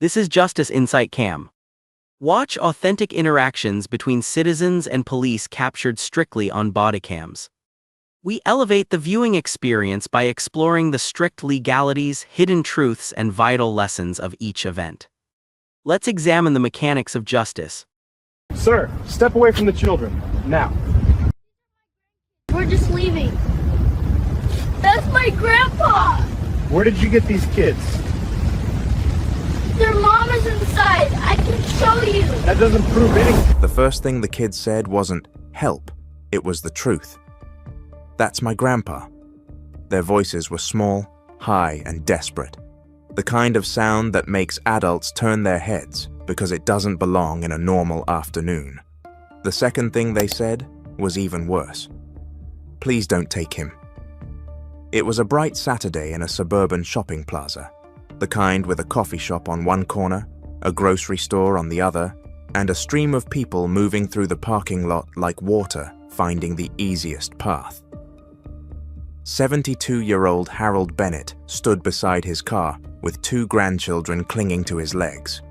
This is Justice Insight Cam. Watch authentic interactions between citizens and police captured strictly on bodycams. We elevate the viewing experience by exploring the strict legalities, hidden truths, and vital lessons of each event. Let's examine the mechanics of justice. Sir, step away from the children, now. We're just leaving. That's my grandpa! Where did you get these kids? Their mom is inside. I can show you. That doesn't prove anything. The first thing the kids said wasn't help, it was the truth. That's my grandpa. Their voices were small, high, and desperate. The kind of sound that makes adults turn their heads because it doesn't belong in a normal afternoon. The second thing they said was even worse. Please don't take him. It was a bright Saturday in a suburban shopping plaza, the kind with a coffee shop on one corner, a grocery store on the other, and a stream of people moving through the parking lot like water finding the easiest path. 72-year-old Harold Bennett stood beside his car with two grandchildren clinging to his legs.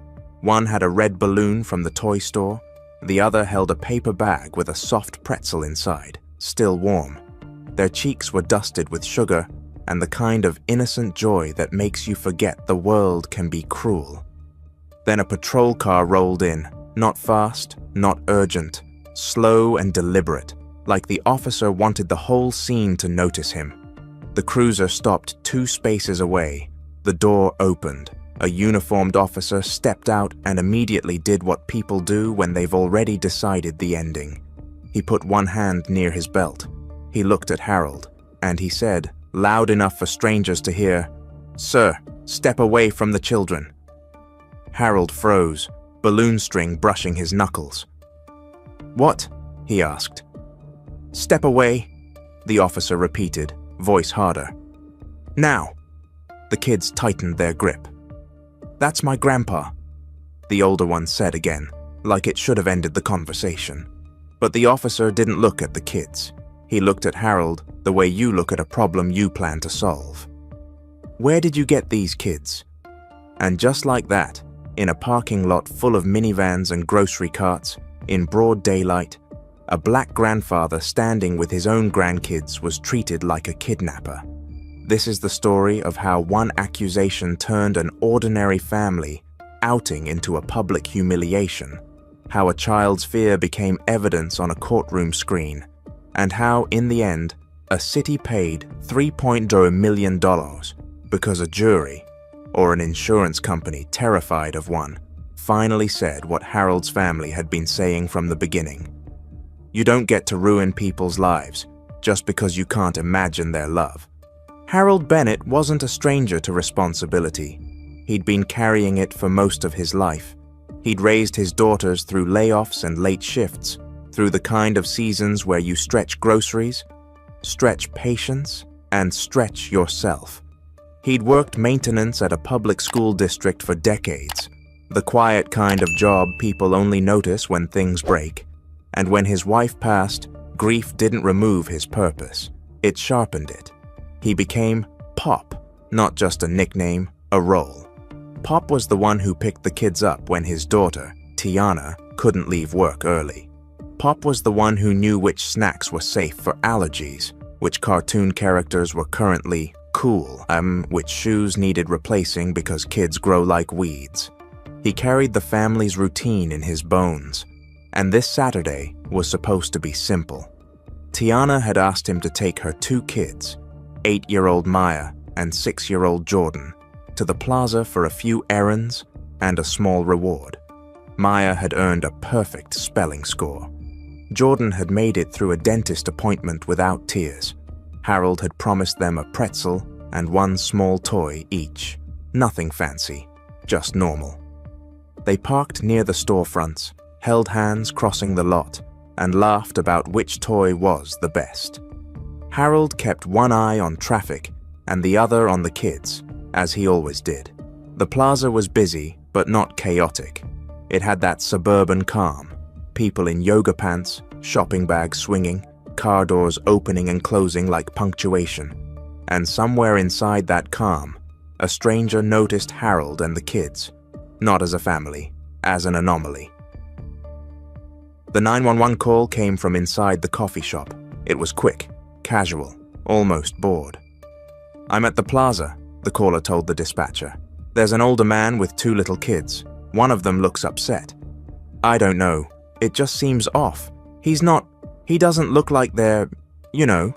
One had a red balloon from the toy store, the other held a paper bag with a soft pretzel inside, still warm. Their cheeks were dusted with sugar and the kind of innocent joy that makes you forget the world can be cruel. Then a patrol car rolled in, not fast, not urgent, slow and deliberate, like the officer wanted the whole scene to notice him. The cruiser stopped 2 spaces away. The door opened. A uniformed officer stepped out and immediately did what people do when they've already decided the ending. He put one hand near his belt. He looked at Harold, and he said, loud enough for strangers to hear, "Sir, step away from the children." Harold froze, balloon string brushing his knuckles. "What?" he asked. "Step away," the officer repeated, voice harder. "Now." The kids tightened their grip. "That's my grandpa," the older one said again, like it should have ended the conversation. But the officer didn't look at the kids. He looked at Harold the way you look at a problem you plan to solve. "Where did you get these kids?" And just like that, in a parking lot full of minivans and grocery carts, in broad daylight, a black grandfather standing with his own grandkids was treated like a kidnapper. This is the story of how one accusation turned an ordinary family outing into a public humiliation, how a child's fear became evidence on a courtroom screen, and how, in the end, a city paid $3.0 million because a jury, or an insurance company terrified of one, finally said what Harold's family had been saying from the beginning. You don't get to ruin people's lives just because you can't imagine their love. Harold Bennett wasn't a stranger to responsibility. He'd been carrying it for most of his life. He'd raised his daughters through layoffs and late shifts, through the kind of seasons where you stretch groceries, stretch patience, and stretch yourself. He'd worked maintenance at a public school district for decades, the quiet kind of job people only notice when things break. And when his wife passed, grief didn't remove his purpose. It sharpened it. He became Pop, not just a nickname, a role. Pop was the one who picked the kids up when his daughter, Tiana, couldn't leave work early. Pop was the one who knew which snacks were safe for allergies, which cartoon characters were currently cool, which shoes needed replacing because kids grow like weeds. He carried the family's routine in his bones. And this Saturday was supposed to be simple. Tiana had asked him to take her 2 kids, 8-year-old Maya and 6-year-old Jordan, to the plaza for a few errands and a small reward. Maya had earned a perfect spelling score. Jordan had made it through a dentist appointment without tears. Harold had promised them a pretzel and 1 small toy each. Nothing fancy, just normal. They parked near the storefronts, held hands crossing the lot, and laughed about which toy was the best. Harold kept one eye on traffic and the other on the kids, as he always did. The plaza was busy, but not chaotic. It had that suburban calm, people in yoga pants, shopping bags swinging, car doors opening and closing like punctuation. And somewhere inside that calm, a stranger noticed Harold and the kids. not as a family, as an anomaly. The 911 call came from inside the coffee shop. It was quick, casual, almost bored. "I'm at the plaza," the caller told the dispatcher. "There's an older man with 2 little kids. One of them looks upset." "I don't know. It just seems off. He doesn't look like they're, you know."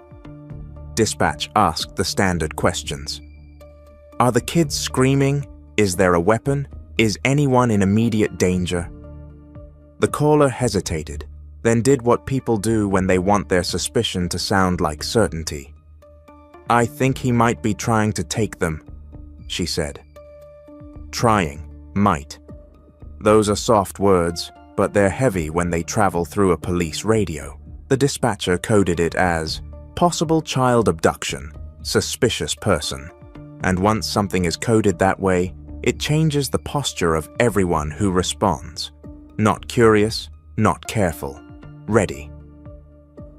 Dispatch asked the standard questions. "Are the kids screaming? Is there a weapon? Is anyone in immediate danger?" The caller hesitated, then did what people do when they want their suspicion to sound like certainty. "I think he might be trying to take them," she said. Trying, might. Those are soft words, but they're heavy when they travel through a police radio. The dispatcher coded it as possible child abduction, suspicious person. And once something is coded that way, it changes the posture of everyone who responds. Not curious, not careful, ready.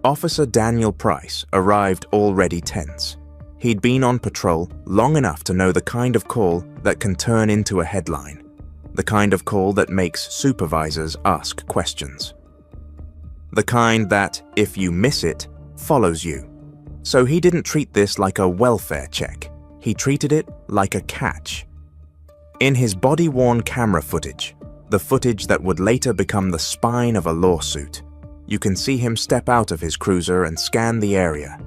Officer Daniel Price arrived already tense. He'd been on patrol long enough to know the kind of call that can turn into a headline, the kind of call that makes supervisors ask questions. The kind that, if you miss it, follows you. So he didn't treat this like a welfare check. He treated it like a catch. In his body-worn camera footage, the footage that would later become the spine of a lawsuit, you can see him step out of his cruiser and scan the area.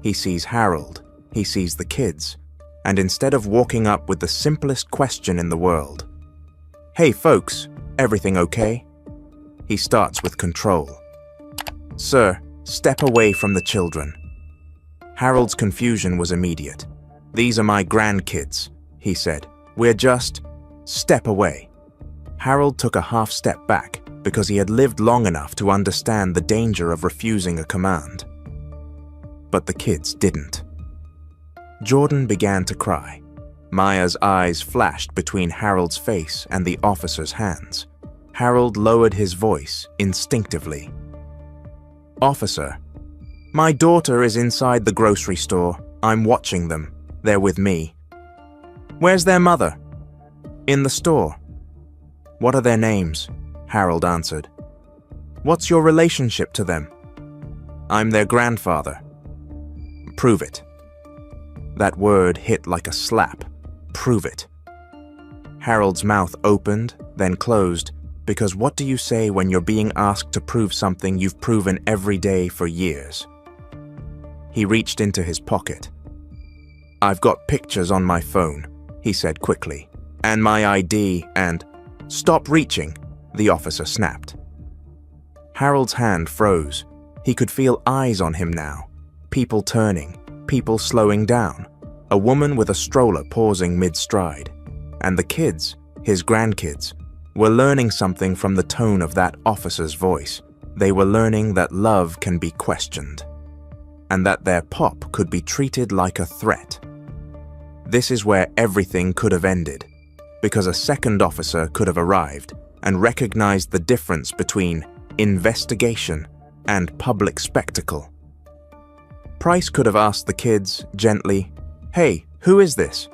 He sees Harold, he sees the kids, and instead of walking up with the simplest question in the world, "Hey folks, everything okay?" he starts with control. "Sir, step away from the children." Harold's confusion was immediate. "These are my grandkids," he said. "We're just... step away." Harold took a half step back because he had lived long enough to understand the danger of refusing a command. But the kids didn't. Jordan began to cry. Maya's eyes flashed between Harold's face and the officer's hands. Harold lowered his voice instinctively. "Officer, my daughter is inside the grocery store. I'm watching them. They're with me." "Where's their mother?" "In the store." "What are their names?" Harold answered. "What's your relationship to them?" "I'm their grandfather." "Prove it." That word hit like a slap. Prove it. Harold's mouth opened, then closed, because what do you say when you're being asked to prove something you've proven every day for years? He reached into his pocket. "I've got pictures on my phone," he said quickly, "and my ID and—" "Stop reaching," the officer snapped. Harold's hand froze. He could feel eyes on him now. People turning, people slowing down, a woman with a stroller pausing mid-stride. And the kids, his grandkids, were learning something from the tone of that officer's voice. They were learning that love can be questioned, and that their pop could be treated like a threat. This is where everything could have ended, because a second officer could have arrived and recognized the difference between investigation and public spectacle. Price could have asked the kids gently, "Hey, who is this?"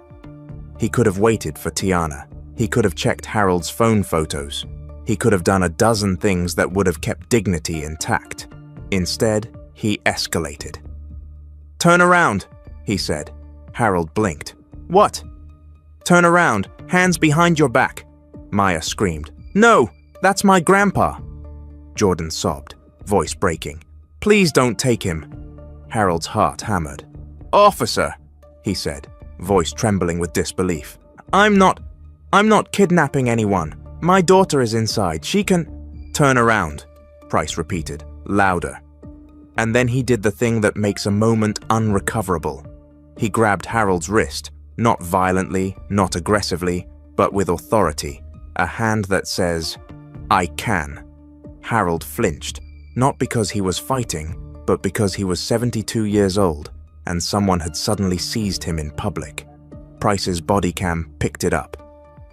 He could have waited for Tiana. He could have checked Harold's phone photos. He could have done a dozen things that would have kept dignity intact. Instead, he escalated. "Turn around," he said. Harold blinked. "What?" "Turn around, hands behind your back," Maya screamed. "No, that's my grandpa." Jordan sobbed, voice breaking. "Please don't take him." Harold's heart hammered. "Officer," he said, voice trembling with disbelief. I'm not kidnapping anyone. My daughter is inside. She can..." "Turn around," Price repeated, louder. And then he did the thing that makes a moment unrecoverable. He grabbed Harold's wrist, not violently, not aggressively, but with authority, a hand that says, "I can." Harold flinched, not because he was fighting, but because he was 72 years old, and someone had suddenly seized him in public. Price's body cam picked it up,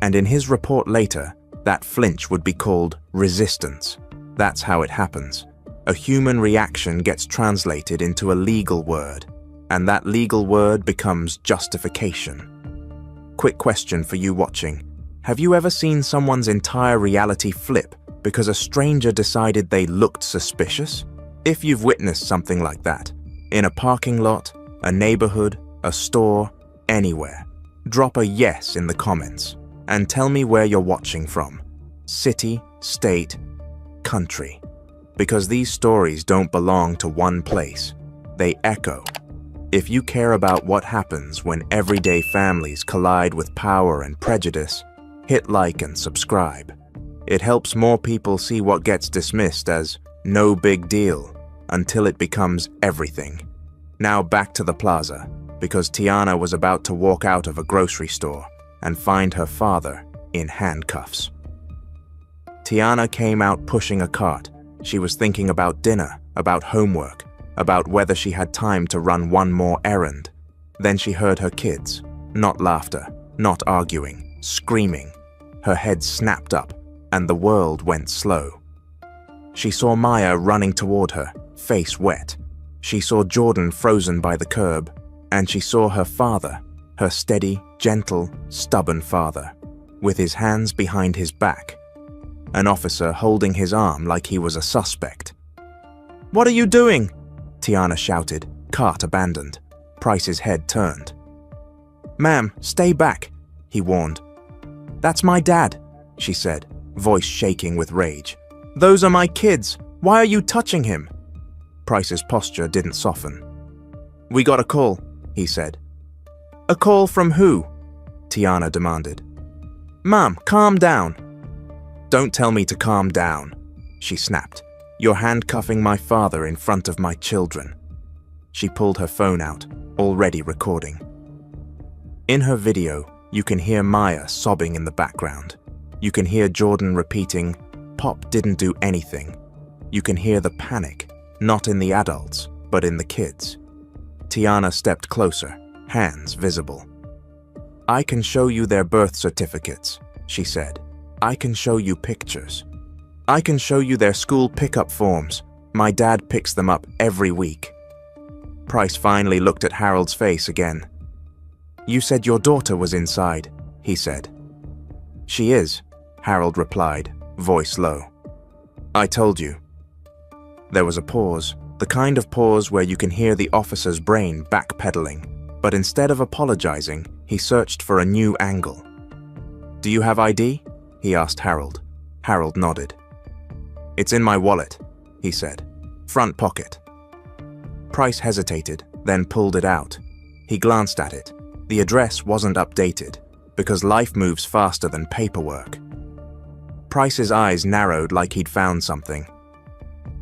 and in his report later, that flinch would be called resistance. That's how it happens. A human reaction gets translated into a legal word, and that legal word becomes justification. Quick question for you watching. Have you ever seen someone's entire reality flip because a stranger decided they looked suspicious? If you've witnessed something like that, in a parking lot, a neighborhood, a store, anywhere, drop a yes in the comments and tell me where you're watching from. City, state, country. Because these stories don't belong to one place. They echo. If you care about what happens when everyday families collide with power and prejudice, hit like and subscribe. It helps more people see what gets dismissed as no big deal until it becomes everything. Now back to the plaza, because Tiana was about to walk out of a grocery store and find her father in handcuffs. Tiana came out pushing a cart. She was thinking about dinner, about homework, about whether she had time to run one more errand. Then she heard her kids, not laughter, not arguing, screaming. Her head snapped up, and the world went slow. She saw Maya running toward her, face wet. She saw Jordan frozen by the curb, and she saw her father, her steady, gentle, stubborn father, with his hands behind his back. An officer holding his arm like he was a suspect. "What are you doing?" Tiana shouted, cart abandoned. Price's head turned. "Ma'am, stay back," he warned. "That's my dad," she said, voice shaking with rage. "Those are my kids. Why are you touching him?" Price's posture didn't soften. "We got a call," he said. "A call from who?" Tiana demanded. "Ma'am, calm down." "Don't tell me to calm down," she snapped. "You're handcuffing my father in front of my children." She pulled her phone out, already recording. In her video, you can hear Maya sobbing in the background. You can hear Jordan repeating, "Pop didn't do anything." You can hear the panic, not in the adults, but in the kids. Tiana stepped closer, hands visible. "I can show you their birth certificates," she said. "I can show you pictures. I can show you their school pickup forms. My dad picks them up every week." Price finally looked at Harold's face again. "You said your daughter was inside," he said. "She is," Harold replied, voice low. "I told you." There was a pause, the kind of pause where you can hear the officer's brain backpedaling, but instead of apologizing, he searched for a new angle. "Do you have ID?" he asked Harold. Harold nodded. "It's in my wallet," he said. "Front pocket." Price hesitated, then pulled it out. He glanced at it. The address wasn't updated, because life moves faster than paperwork. Price's eyes narrowed like he'd found something.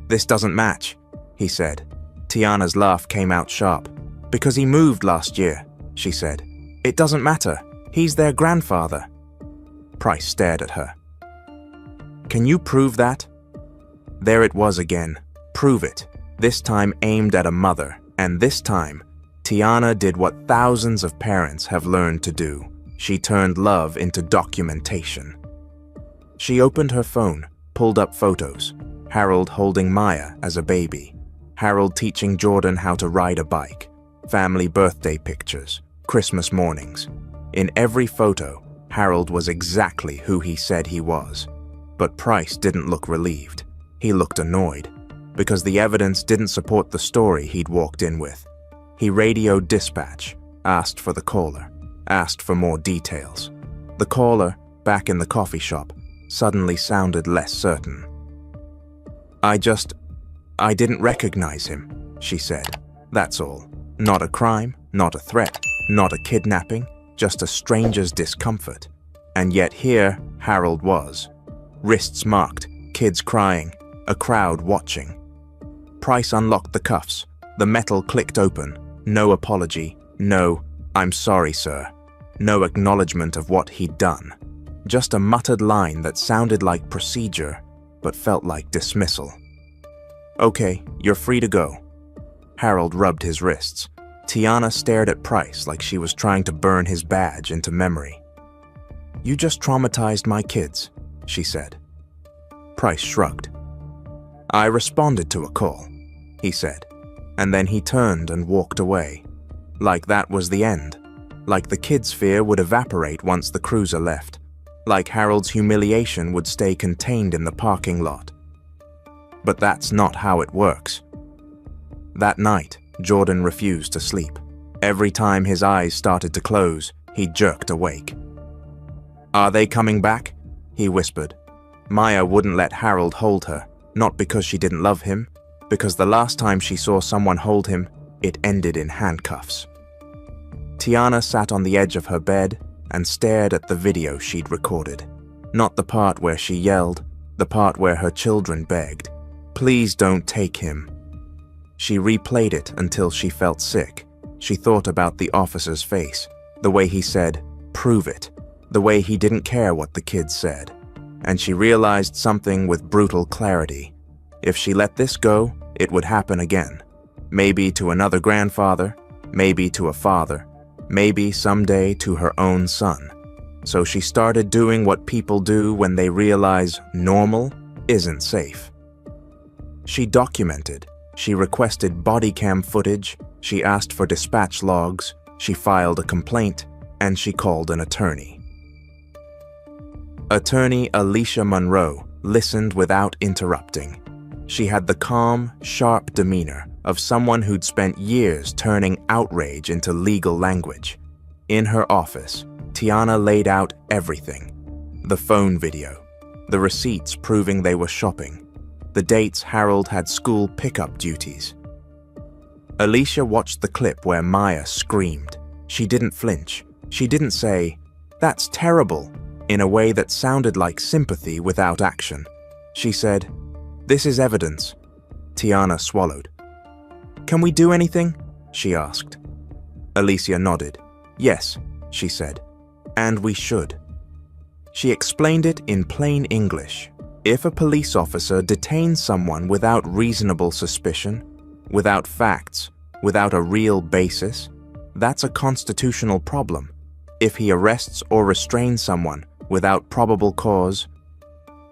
"This doesn't match," he said. Tiana's laugh came out sharp. "Because he moved last year," she said. "It doesn't matter. He's their grandfather." Price stared at her. "Can you prove that?" There it was again. Prove it. This time aimed at a mother, and this time, Tiana did what thousands of parents have learned to do. She turned love into documentation. She opened her phone, pulled up photos. Harold holding Maya as a baby. Harold teaching Jordan how to ride a bike. Family birthday pictures. Christmas mornings. In every photo, Harold was exactly who he said he was. But Price didn't look relieved. He looked annoyed, because the evidence didn't support the story he'd walked in with. He radioed dispatch, asked for the caller, asked for more details. The caller, back in the coffee shop, suddenly sounded less certain. I didn't recognize him," she said. "That's all. Not a crime, not a threat, not a kidnapping, just a stranger's discomfort." And yet here Harold was. Wrists marked, kids crying, a crowd watching. Price unlocked the cuffs. The metal clicked open. No apology. No, "I'm sorry, sir." No acknowledgement of what he'd done. Just a muttered line that sounded like procedure, but felt like dismissal. "Okay, you're free to go." Harold rubbed his wrists. Tiana stared at Price like she was trying to burn his badge into memory. "You just traumatized my kids," she said. Price shrugged. "I responded to a call," he said, and then he turned and walked away. Like that was the end. Like the kids' fear would evaporate once the cruiser left. like Harold's humiliation would stay contained in the parking lot. But that's not how it works. That night, Jordan refused to sleep. Every time his eyes started to close, he jerked awake. "Are they coming back?" he whispered. Maya wouldn't let Harold hold her, not because she didn't love him, because the last time she saw someone hold him, it ended in handcuffs. Tiana sat on the edge of her bed and stared at the video she'd recorded. Not the part where she yelled, the part where her children begged, "Please don't take him." She replayed it until she felt sick. She thought about the officer's face, the way he said, "Prove it," the way he didn't care what the kids said. And she realized something with brutal clarity. If she let this go, it would happen again. Maybe to another grandfather, maybe to a father, maybe someday to her own son. So she started doing what people do when they realize normal isn't safe. She documented, she requested body cam footage, she asked for dispatch logs, she filed a complaint, and she called an attorney. Attorney Alicia Monroe listened without interrupting. She had the calm, sharp demeanor of someone who'd spent years turning outrage into legal language. In her office, Tiana laid out everything. The phone video, the receipts proving they were shopping, the dates Harold had school pickup duties. Alicia watched the clip where Maya screamed. She didn't flinch. She didn't say, "That's terrible," in a way that sounded like sympathy without action. She said, "This is evidence." Tiana swallowed. "Can we do anything?" she asked. Alicia nodded. "Yes," she said, "and we should." She explained it in plain English. If a police officer detains someone without reasonable suspicion, without facts, without a real basis, that's a constitutional problem. If he arrests or restrains someone without probable cause,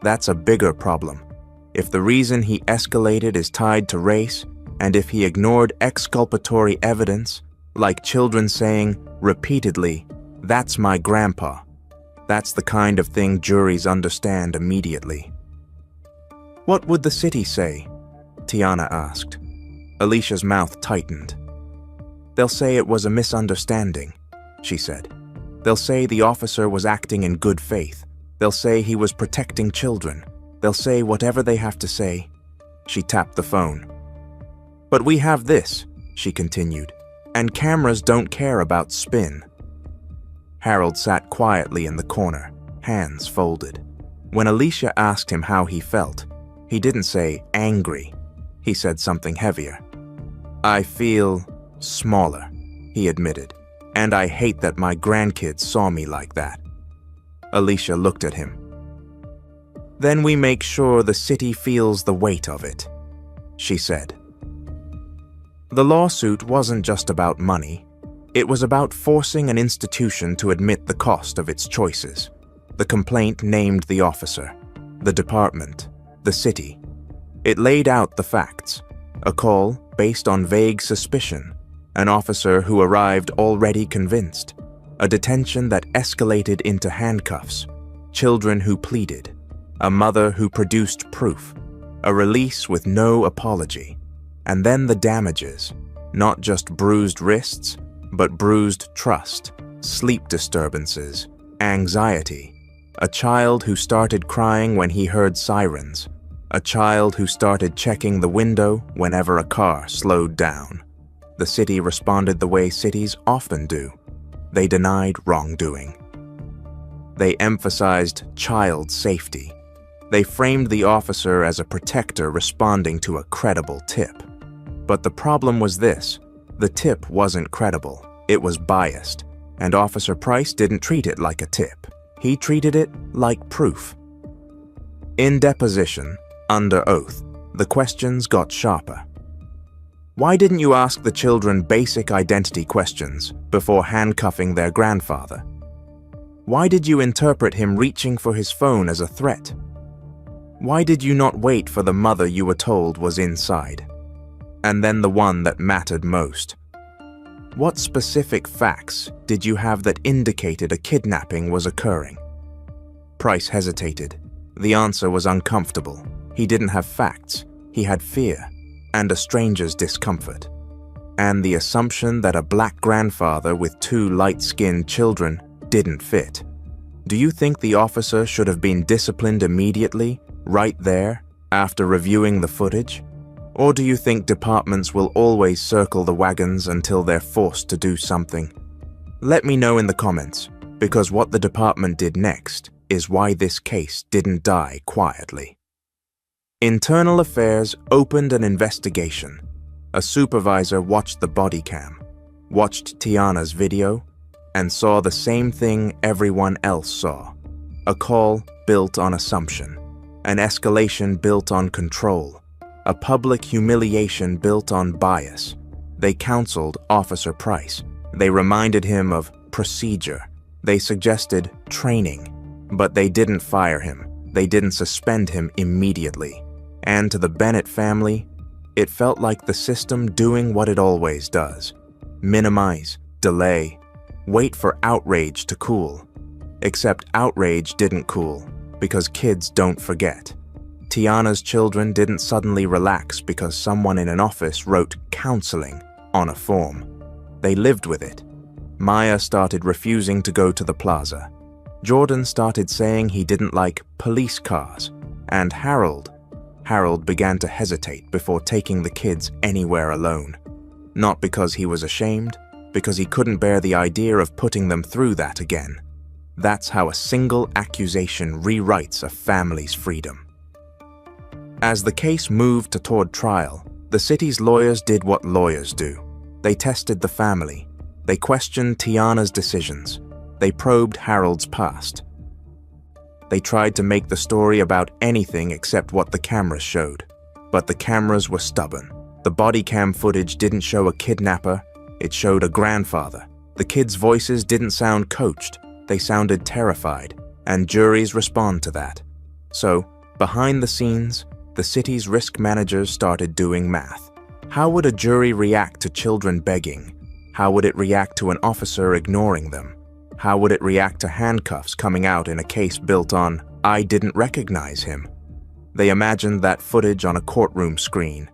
that's a bigger problem. If the reason he escalated is tied to race, and if he ignored exculpatory evidence, like children saying repeatedly, "That's my grandpa," that's the kind of thing juries understand immediately. "What would the city say?" Tiana asked. Alicia's mouth tightened. "They'll say it was a misunderstanding," she said. "They'll say the officer was acting in good faith. They'll say he was protecting children. They'll say whatever they have to say." She tapped the phone. "But we have this," she continued, "and cameras don't care about spin." Harold sat quietly in the corner, hands folded. When Alicia asked him how he felt, he didn't say angry. He said something heavier. "I feel smaller," he admitted, "and I hate that my grandkids saw me like that." Alicia looked at him. "Then we make sure the city feels the weight of it," she said. The lawsuit wasn't just about money. It was about forcing an institution to admit the cost of its choices. The complaint named the officer, the department, the city. It laid out the facts. A call based on vague suspicion. An officer who arrived already convinced. A detention that escalated into handcuffs. Children who pleaded. A mother who produced proof. A release with no apology. And then the damages. Not just bruised wrists, but bruised trust, sleep disturbances, anxiety. A child who started crying when he heard sirens. A child who started checking the window whenever a car slowed down. The city responded the way cities often do. They denied wrongdoing. They emphasized child safety. They framed the officer as a protector responding to a credible tip. But the problem was this: the tip wasn't credible, it was biased, and Officer Price didn't treat it like a tip. He treated it like proof. In deposition, under oath, the questions got sharper. Why didn't you ask the children basic identity questions before handcuffing their grandfather? Why did you interpret him reaching for his phone as a threat? Why did you not wait for the mother you were told was inside? And then the one that mattered most. What specific facts did you have that indicated a kidnapping was occurring? Price hesitated. The answer was uncomfortable. He didn't have facts. He had fear and a stranger's discomfort. And the assumption that a black grandfather with two light-skinned children didn't fit. Do you think the officer should have been disciplined immediately, right there, after reviewing the footage? Or do you think departments will always circle the wagons until they're forced to do something? Let me know in the comments, because what the department did next is why this case didn't die quietly. Internal Affairs opened an investigation. A supervisor watched the body cam, watched Tiana's video, and saw the same thing everyone else saw. A call built on assumption, an escalation built on control, a public humiliation built on bias. They counseled Officer Price. They reminded him of procedure. They suggested training, but they didn't fire him. They didn't suspend him immediately. And to the Bennett family, it felt like the system doing what it always does. Minimize, delay, wait for outrage to cool. Except outrage didn't cool, because kids don't forget. Tiana's children didn't suddenly relax because someone in an office wrote counseling on a form. They lived with it. Maya started refusing to go to the plaza. Jordan started saying he didn't like police cars. And Harold began to hesitate before taking the kids anywhere alone. Not because he was ashamed, because he couldn't bear the idea of putting them through that again. That's how a single accusation rewrites a family's freedom. As the case moved toward trial, the city's lawyers did what lawyers do. They tested the family. They questioned Tiana's decisions. They probed Harold's past. They tried to make the story about anything except what the cameras showed. But the cameras were stubborn. The body cam footage didn't show a kidnapper. It showed a grandfather. The kids' voices didn't sound coached. They sounded terrified, and juries respond to that. So, behind the scenes, the city's risk managers started doing math. How would a jury react to children begging? How would it react to an officer ignoring them? How would it react to handcuffs coming out in a case built on, "I didn't recognize him"? They imagined that footage on a courtroom screen.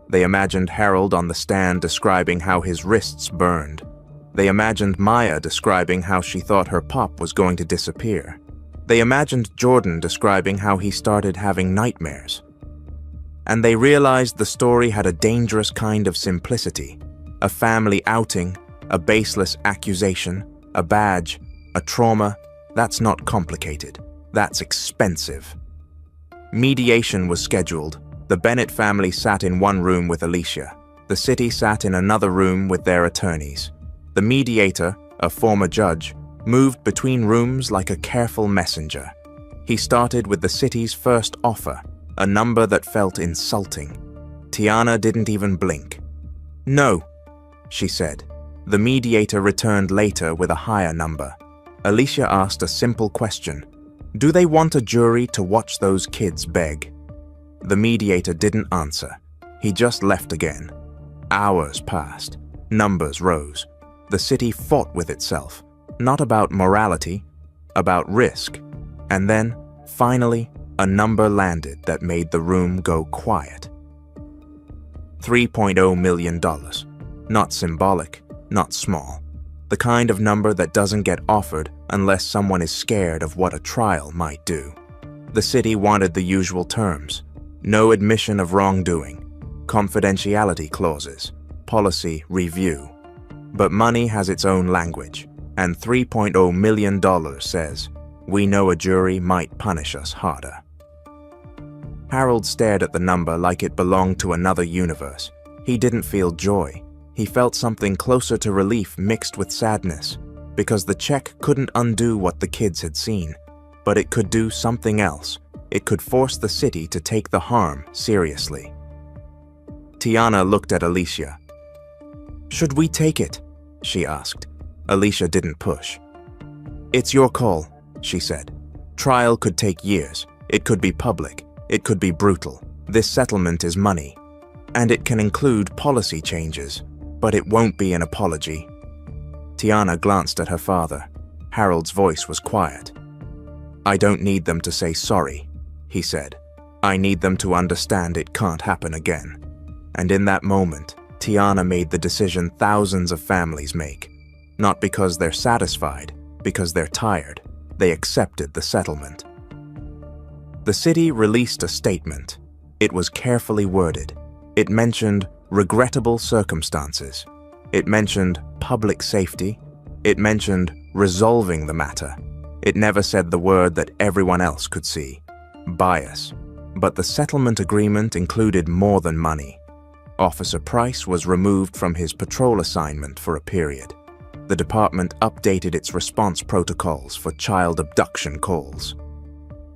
They imagined Harold on the stand describing how his wrists burned. They imagined Maya describing how she thought her pop was going to disappear. They imagined Jordan describing how he started having nightmares. And they realized the story had a dangerous kind of simplicity. A family outing, a baseless accusation, a badge, a trauma. That's not complicated. That's expensive. Mediation was scheduled. The Bennett family sat in one room with Alicia. The city sat in another room with their attorneys. The mediator, a former judge, moved between rooms like a careful messenger. He started with the city's first offer, a number that felt insulting. Tiana didn't even blink. "No," she said. The mediator returned later with a higher number. Alicia asked a simple question. Do they want a jury to watch those kids beg? The mediator didn't answer. He just left again. Hours passed. Numbers rose. The city fought with itself, not about morality, about risk. And then, finally, a number landed that made the room go quiet. $3.0 million. Not symbolic, not small. The kind of number that doesn't get offered unless someone is scared of what a trial might do. The city wanted the usual terms. No admission of wrongdoing, confidentiality clauses, policy review. But money has its own language, and $3.0 million says, we know a jury might punish us harder. Harold stared at the number like it belonged to another universe. He didn't feel joy. He felt something closer to relief mixed with sadness, because the check couldn't undo what the kids had seen, but it could do something else. It could force the city to take the harm seriously. Tiana looked at Alicia. Should we take it? She asked. Alicia didn't push. It's your call, she said. Trial could take years. It could be public. It could be brutal. This settlement is money. And it can include policy changes, but it won't be an apology. Tiana glanced at her father. Harold's voice was quiet. "I don't need them to say sorry," he said. "I need them to understand it can't happen again." And in that moment, Tiana made the decision thousands of families make. Not because they're satisfied, because they're tired. They accepted the settlement. The city released a statement. It was carefully worded. It mentioned regrettable circumstances. It mentioned public safety. It mentioned resolving the matter. It never said the word that everyone else could see: bias. But the settlement agreement included more than money. Officer Price was removed from his patrol assignment for a period. The department updated its response protocols for child abduction calls.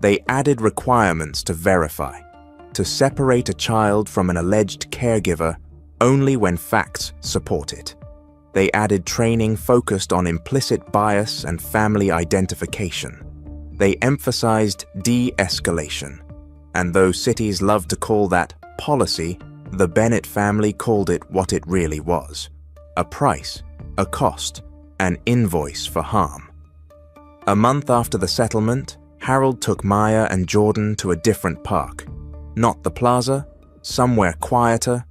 They added requirements to verify, to separate a child from an alleged caregiver only when facts support it. They added training focused on implicit bias and family identification. They emphasized de-escalation. And though cities love to call that policy, the Bennett family called it what it really was: a price, a cost, an invoice for harm. A month after the settlement, Harold took Maya and Jordan to a different park. Not the plaza, somewhere quieter.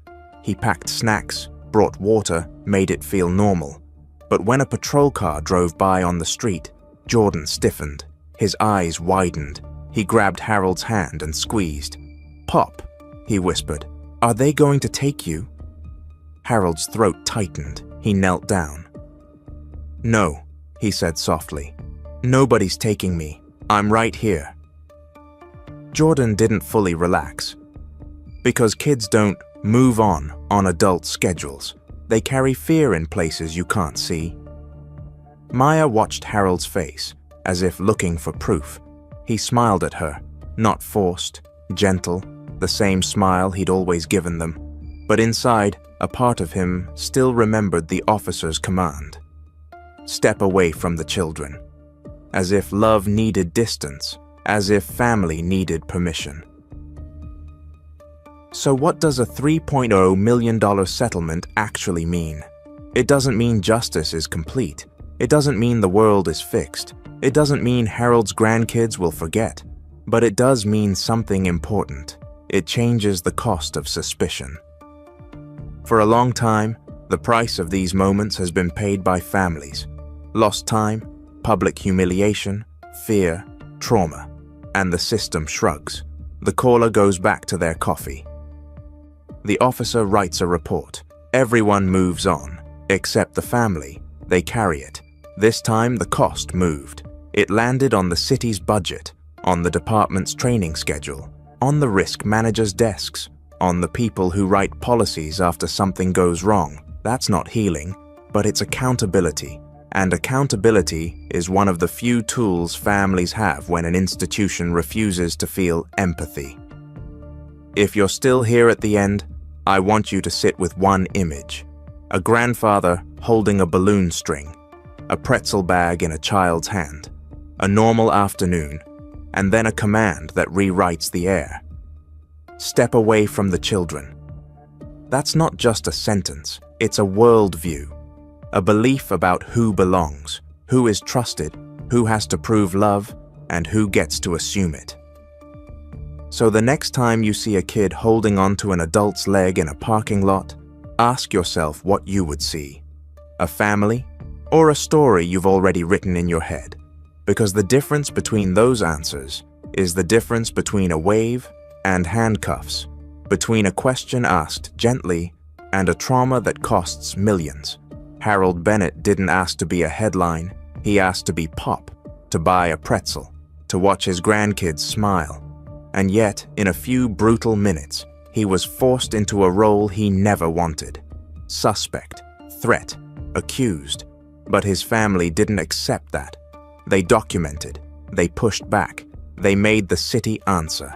He packed snacks, brought water, made it feel normal. But when a patrol car drove by on the street, Jordan stiffened. His eyes widened. He grabbed Harold's hand and squeezed. "Pop," he whispered. "Are they going to take you?" Harold's throat tightened. He knelt down. "No," he said softly. "Nobody's taking me. I'm right here." Jordan didn't fully relax. Because kids don't move on adult schedules. They carry fear in places you can't see. Maya watched Harold's face, as if looking for proof. He smiled at her, not forced, gentle, the same smile he'd always given them. But inside, a part of him still remembered the officer's command. Step away from the children. As if love needed distance, as if family needed permission. So what does a $3.0 million settlement actually mean? It doesn't mean justice is complete. It doesn't mean the world is fixed. It doesn't mean Harold's grandkids will forget. But it does mean something important. It changes the cost of suspicion. For a long time, the price of these moments has been paid by families. Lost time, public humiliation, fear, trauma, and the system shrugs. The caller goes back to their coffee. The officer writes a report. Everyone moves on, except the family. They carry it. This time the cost moved. It landed on the city's budget, on the department's training schedule, on the risk managers' desks, on the people who write policies after something goes wrong. That's not healing, but it's accountability. And accountability is one of the few tools families have when an institution refuses to feel empathy. If you're still here at the end, I want you to sit with one image. A grandfather holding a balloon string, a pretzel bag in a child's hand, a normal afternoon, and then a command that rewrites the air. Step away from the children. That's not just a sentence, it's a worldview. A belief about who belongs, who is trusted, who has to prove love, and who gets to assume it. So the next time you see a kid holding onto an adult's leg in a parking lot, ask yourself what you would see. A family, or a story you've already written in your head. Because the difference between those answers is the difference between a wave and handcuffs, between a question asked gently and a trauma that costs millions. Harold Bennett didn't ask to be a headline, he asked to be Pop, to buy a pretzel, to watch his grandkids smile. And yet, in a few brutal minutes, he was forced into a role he never wanted. Suspect, threat, accused. But his family didn't accept that. They documented, they pushed back, they made the city answer.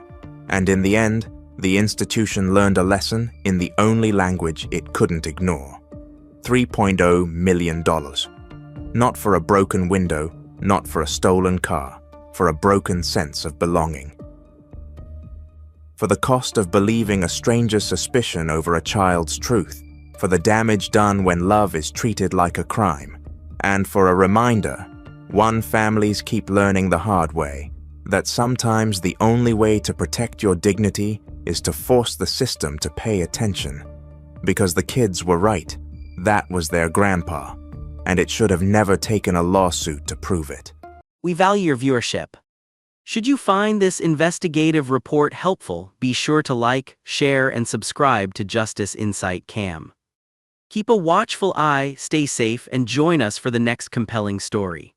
And in the end, the institution learned a lesson in the only language it couldn't ignore. $3.0 million. Not for a broken window, not for a stolen car, for a broken sense of belonging. For the cost of believing a stranger's suspicion over a child's truth, for the damage done when love is treated like a crime, and for a reminder, one families keep learning the hard way, that sometimes the only way to protect your dignity is to force the system to pay attention. Because the kids were right. That was their grandpa, and it should have never taken a lawsuit to prove it. We value your viewership. Should you find this investigative report helpful, be sure to like, share, and subscribe to Justice Insight Cam. Keep a watchful eye, stay safe, and join us for the next compelling story.